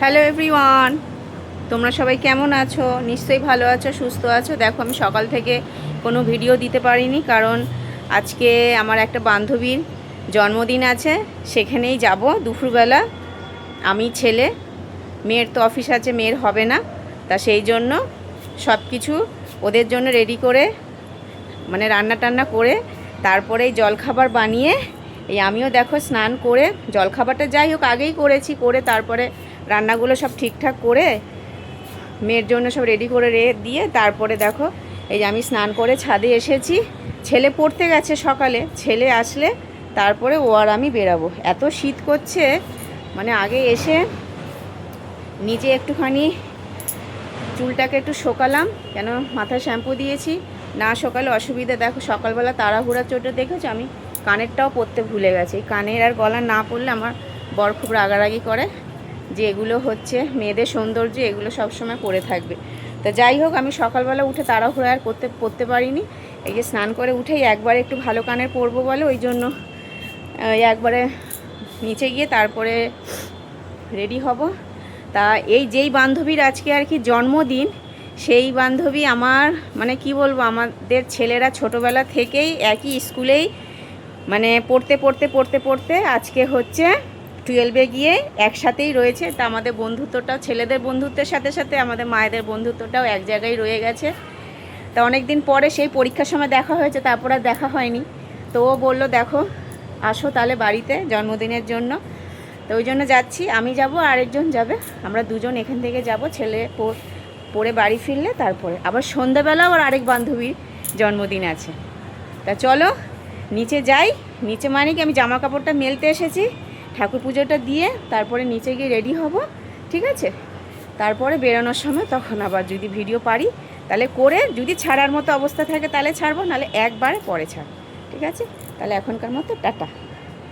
Hello everyone, তোমরা সবাই কেমন আছো? নিশ্চয়ই ভালো আছো, সুস্থ আছো। দেখো, আমি সকাল থেকে কোনো ভিডিও দিতে পারিনি, কারণ আজকে আমার একটা বান্ধবীর জন্মদিন আছে, সেখানেই যাব দুপুরবেলা। আমি ছেলে, মেয়ের তো অফিস আছে, মেয়ের হবে না, তা সেই জন্য সব কিছু ওদের জন্য রেডি করে, মানে রান্না টান্না করে তারপরেই জলখাবার বানিয়ে, এই আমিও দেখো স্নান করে, জলখাবারটা যাই হোক আগেই করেছি, করে তারপরে রান্নাগুলো সব ঠিকঠাক করে মেয়ের জন্য সব রেডি করে দিয়ে তারপরে দেখো এই যে আমি স্নান করে ছাদে এসেছি। ছেলে পড়তে গেছে সকালে, ছেলে আসলে তারপরে ও আর আমি বেরাবো। এত শীত করছে, মানে আগে এসে নিজে একটুখানি চুলটাকে একটু শোকালাম, কেন মাথায় শ্যাম্পু দিয়েছি, না সকালে অসুবিধা। দেখো সকালবেলা তাড়াহুড়া চোটে দেখেছো, আমি কানেরটাও পরতে ভুলে গেছি। কানের আর গলা না পরলে আমার বর খুব রাগারাগি করে, যে এগুলো হচ্ছে মেয়েদের সৌন্দর্য, এগুলো সবসময় পরে থাকবে। তা যাই হোক, আমি সকালবেলা উঠে তাড়াহুড়া আর পরতে পারিনি। এই যে স্নান করে উঠেই একবারে একটু ভালো কানের পরবো বলে ওই জন্য একবারে নিচে গিয়ে তারপরে রেডি হব। তা এই যেই বান্ধবীর আজকে আর কি জন্মদিন, সেই বান্ধবী আমার, মানে কি বলবো, আমাদের ছেলেরা ছোটোবেলা থেকেই একই স্কুলেই মানে পড়তে আজকে হচ্ছে 12-এ গিয়ে একসাথেই রয়েছে। তা আমাদের বন্ধুত্বটাও, ছেলেদের বন্ধুত্বের সাথে সাথে আমাদের মায়েদের বন্ধুত্বটাও এক জায়গায় রয়ে গেছে। তা অনেক দিন পরে সেই পরীক্ষার সময় দেখা হয়েছে, তারপর আর দেখা হয়নি। তো ও বললো দেখো আসো তাহলে বাড়িতে জন্মদিনের জন্য। তো ওই জন্য যাচ্ছি, আমি যাব আর আরেকজন যাবে, আমরা দুজন এখান থেকে যাব। ছেলে পড়ে বাড়ি ফিরলে তারপরে আবার সন্ধ্যাবেলাও আর আরেক বান্ধবীর জন্মদিন আছে। তা চলো নিচে যাই। নিচে মানে কি, আমি জামা কাপড়টা মেলতে এসেছি, ঠাকুর পুজোটা দিয়ে তারপরে নিচে গিয়ে রেডি হব, ঠিক আছে? তারপরে বেরোনোর সময় তখন আবার যদি ভিডিও পারি তাহলে করে, যদি ছাড়ার মতো অবস্থা থাকে তাহলে ছাড়বো, নাহলে একবারে পরে ছাড়ব, ঠিক আছে? তাহলে এখনকার মতো টাটা।